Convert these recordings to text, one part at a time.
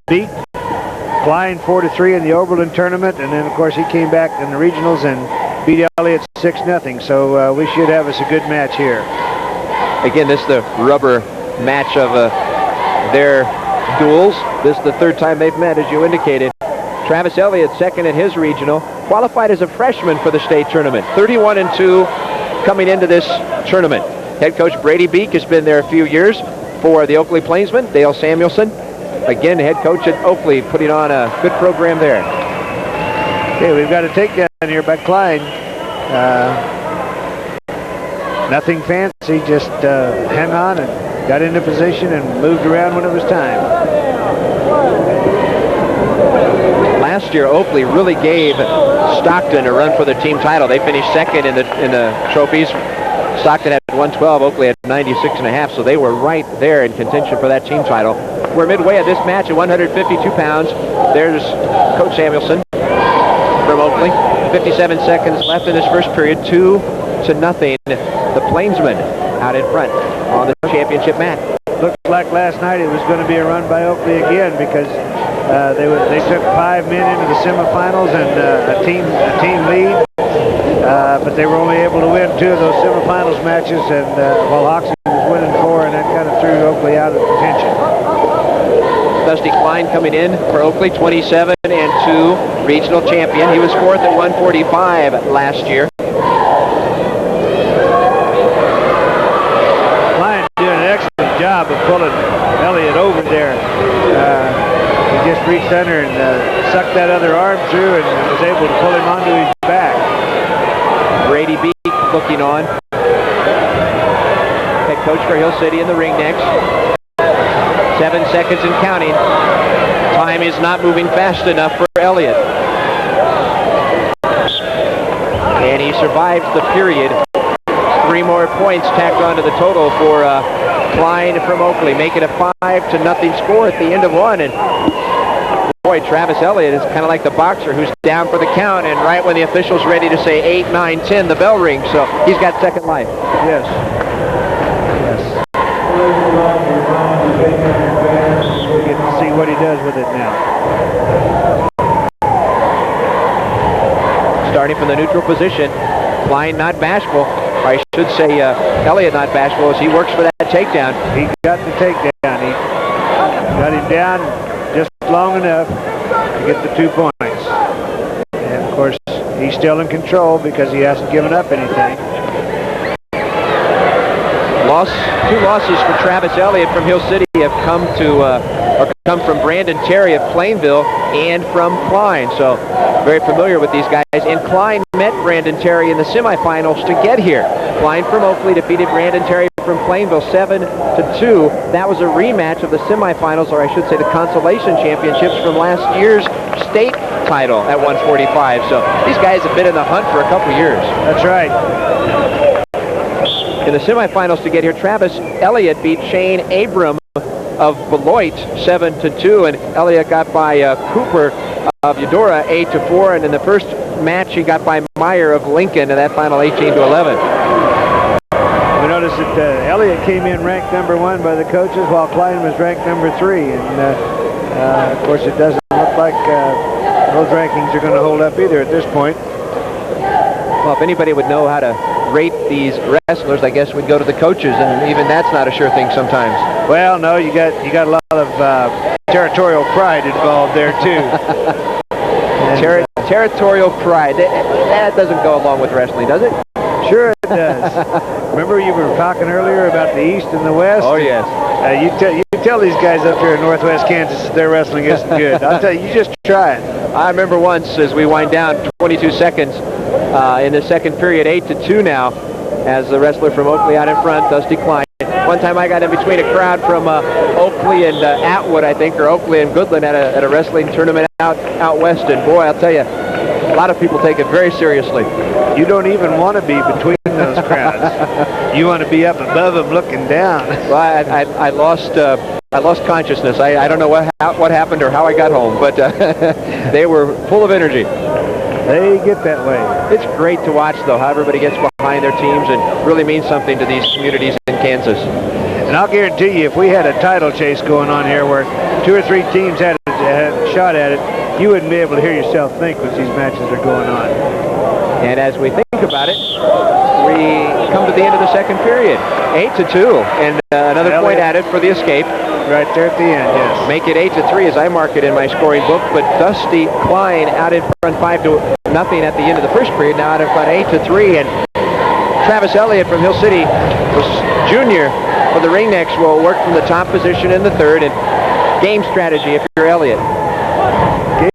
beat Klein 4-3 in the Oberlin tournament, and then of course he came back in the regionals and beat Elliott 6-0. So we should have us a good match here. Again, this is the rubber match of their duels. This is the third time they've met, as you indicated. Travis Elliott, second at his regional, qualified as a freshman for the state tournament. 31-2 coming into this tournament. Head coach Brady Beek has been there a few years for the Oakley Plainsmen. Dale Samuelson, again, head coach at Oakley, putting on a good program there. Okay, we've got a takedown here by Klein. Nothing fancy, just hung on and got into position and moved around when it was time. Last year, Oakley really gave Stockton a run for the team title. They finished second in the trophies. Stockton had 112, Oakley had 96.5, so they were right there in contention for that team title. We're midway of this match at 152 pounds. There's Coach Samuelson from Oakley. 57 seconds left in this first period, 2-0. The Plainsmen out in front on the championship match. Looked like last night it was going to be a run by Oakley again because they took 5 men into the semifinals and a team lead, but they were only able to win 2 of those semifinals matches, and while Hoxie was winning 4, and that kind of threw Oakley out of contention. Dusty Klein coming in for Oakley, 27-2, regional champion. He was 4th at 145 last year. Klein did an excellent job of pulling Elliott over there. He just reached under and sucked that other arm through and was able to pull him onto his back. Brady Beek looking on. Head coach for Hill City in the ring next. 7 seconds and counting. Time is not moving fast enough for Elliott. And he survives the period. 3 more points tacked onto the total for Klein from Oakley, make it a 5-0 score at the end of one. And boy, Travis Elliott is kind of like the boxer who's down for the count, and right when the official's ready to say 8, 9, 10, the bell rings. So he's got second life. Yes. We get to see what he does with it now. Starting from the neutral position, Klein not bashful. Or I should say Elliott not bashful as he works for that takedown. He got the takedown. He got him down just long enough to get the 2 points. And of course, he's still in control because he hasn't given up anything. 2 losses for Travis Elliott from Hill City have come from Brandon Terry of Plainville and from Klein. So very familiar with these guys. And Klein met Brandon Terry in the semifinals to get here. Klein from Oakley defeated Brandon Terry from Plainville 7-2. That was a rematch of the semifinals, or I should say the consolation championships from last year's state title at 145. So these guys have been in the hunt for a couple years. That's right. In the semifinals to get here, Travis Elliott beat Shane Abram of Beloit 7-2, and Elliott got by Cooper of Eudora 8-4, and in the first match he got by Meyer of Lincoln in that final 18-11. We noticed that Elliott came in ranked number 1 by the coaches, while Klein was ranked number 3, and of course it doesn't look like those rankings are going to hold up either at this point. Well, if anybody would know how to rate these wrestlers, I guess we'd go to the coaches, and even that's not a sure thing sometimes. Well, no, you got a lot of territorial pride involved there too. Territorial pride. That doesn't go along with wrestling, does it? Sure it does. Remember you were talking earlier about the East and the West? Oh, yes. You tell these guys up here in Northwest Kansas their wrestling isn't good. I'll tell you, you just try it. I remember once as we wind down 22 seconds in the second period, 8-2 now, as the wrestler from Oakley out in front, Dusty Klein. One time I got in between a crowd from Oakley and Atwood, I think, or Oakley and Goodland at a wrestling tournament out west, and boy, I'll tell you, a lot of people take it very seriously. You don't even want to be between those crowds. You want to be up above them looking down. Well, I lost consciousness. I don't know what happened or how I got home, but they were full of energy. They get that way. It's great to watch, though, how everybody gets behind their teams and really means something to these communities in Kansas. And I'll guarantee you, if we had a title chase going on here where 2 or 3 teams had had a shot at it, you wouldn't be able to hear yourself think as these matches are going on. And as we think about it, we come to the end of the second period. 8-2, and another point added for the escape. Right there at the end, yes. Make it 8-3 as I mark it in my scoring book, but Dusty Klein out in front 5-0 at the end of the first period, now out in front 8-3, and Travis Elliott from Hill City, was junior for the Ringnecks, will work from the top position in the third. And game strategy if you're Elliott.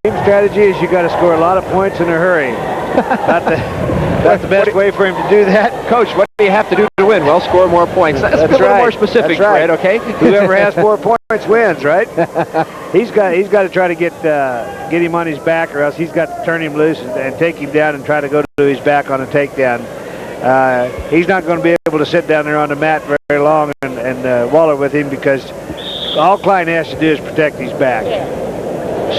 Game strategy is you got to score a lot of points in a hurry. Not the best way for him to do that. Coach, what do you have to do to win? Well, score more points. That's a little more specific, Fred, okay? Whoever has 4 points wins, right? He's got to try to get him on his back, or else he's got to turn him loose and take him down and try to go to his back on a takedown. He's not going to be able to sit down there on the mat very long and waller with him, because all Klein has to do is protect his back.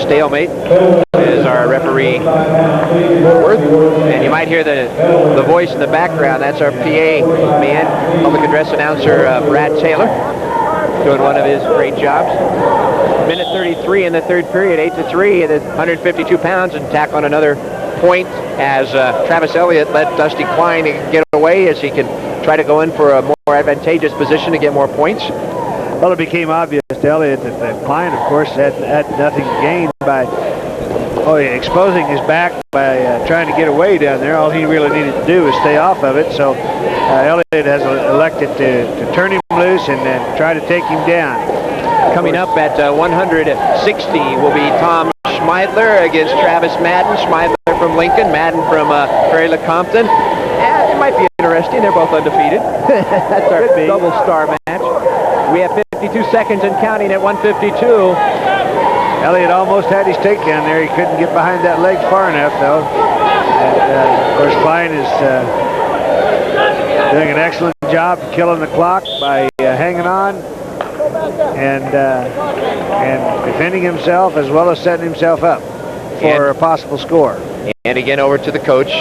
Stalemate is our referee, Worth, and you might hear the voice in the background. That's our PA man, public address announcer Brad Taylor, doing one of his great jobs. Minute 33 in the third period, 8-3, and 152 pounds, and tack on another point as Travis Elliott let Dusty Klein get away, as he can try to go in for a more advantageous position to get more points. Well, it became obvious to Elliott that Klein, of course, had nothing to gain by exposing his back by trying to get away down there. All he really needed to do was stay off of it. So Elliott has elected to turn him loose and then try to take him down. Coming up at 160 will be Tom Schmeidler against Travis Madden. Schmeidler from Lincoln, Madden from Prairie La Compton. It might be interesting. They're both undefeated. That's our double star match. We have 52 seconds and counting at 152. Elliott almost had his takedown there. He couldn't get behind that leg far enough, though. And, of course, Klein is doing an excellent job killing the clock by hanging on and defending himself, as well as setting himself up for a possible score. And again, over to the coach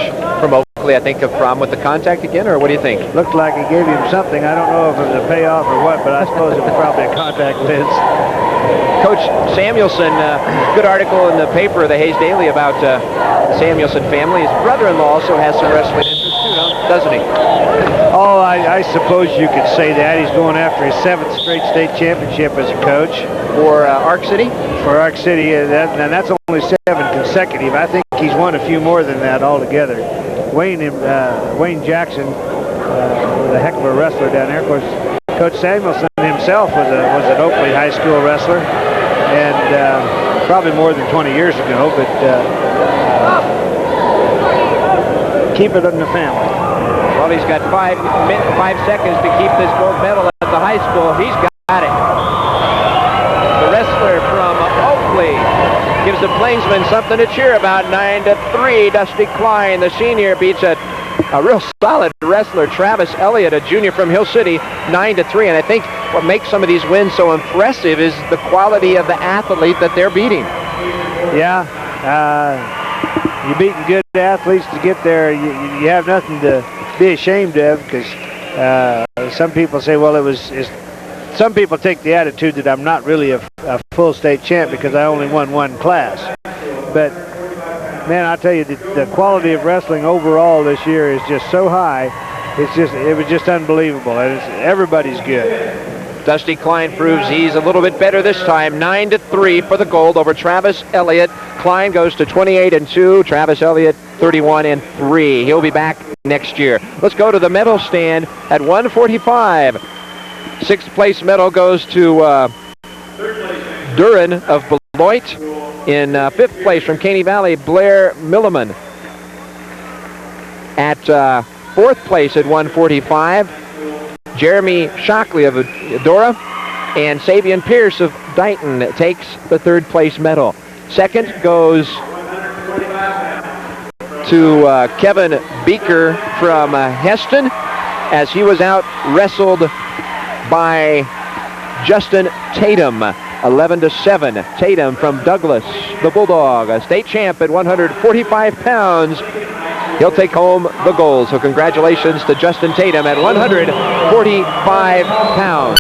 from Oakley, I think, of Prom with the contact again, or what do you think? Looked like he gave him something. I don't know if it was a payoff or what, but I suppose it was probably a contact lens. Coach Samuelson, good article in the paper, the Hayes Daily, about the Samuelson family. His brother-in-law also has some wrestling interest too, doesn't he? Oh, I suppose you could say that. He's going after his 7th straight state championship as a coach. For Arc City? For Arc City, and that's only 7 consecutive. I think he's won a few more than that altogether. Wayne Jackson was a heck of a wrestler down there. Of course, Coach Samuelson himself was an Oakley High School wrestler, and probably more than 20 years ago, but keep it in the family. Well, he's got 5 seconds to keep this gold medal at the high school. He's got it. The wrestler from Oakley gives the Plainsmen something to cheer about. 9-3. Dusty Klein, the senior, beats a real solid wrestler, Travis Elliott, a junior from Hill City, 9-3. And I think what makes some of these wins so impressive is the quality of the athlete that they're beating. Yeah, you're beating good athletes to get there. You have nothing to be ashamed of, because some people say, well, some people take the attitude that I'm not really a full state champ because I only won one class. But man, I'll tell you, the quality of wrestling overall this year is just so high. It was just unbelievable, and everybody's good. Dusty Klein proves he's a little bit better this time. 9-3 for the gold over Travis Elliott. Klein goes to 28-2. Travis Elliott 31-3. He'll be back next year. Let's go to the medal stand at 145. 6th place medal goes to Duran of Beloit. In 5th place from Caney Valley, Blair Milliman. At 4th place at 145, Jeremy Shockley of Eudora, and Sabian Pierce of Dighton takes the 3rd place medal. 2nd goes to Kevin Beaker from Heston, as he was out wrestled by Justin Tatum, 11-7. Tatum from Douglas, the Bulldog, a state champ at 145 pounds. He'll take home the gold. So congratulations to Justin Tatum at 145 pounds.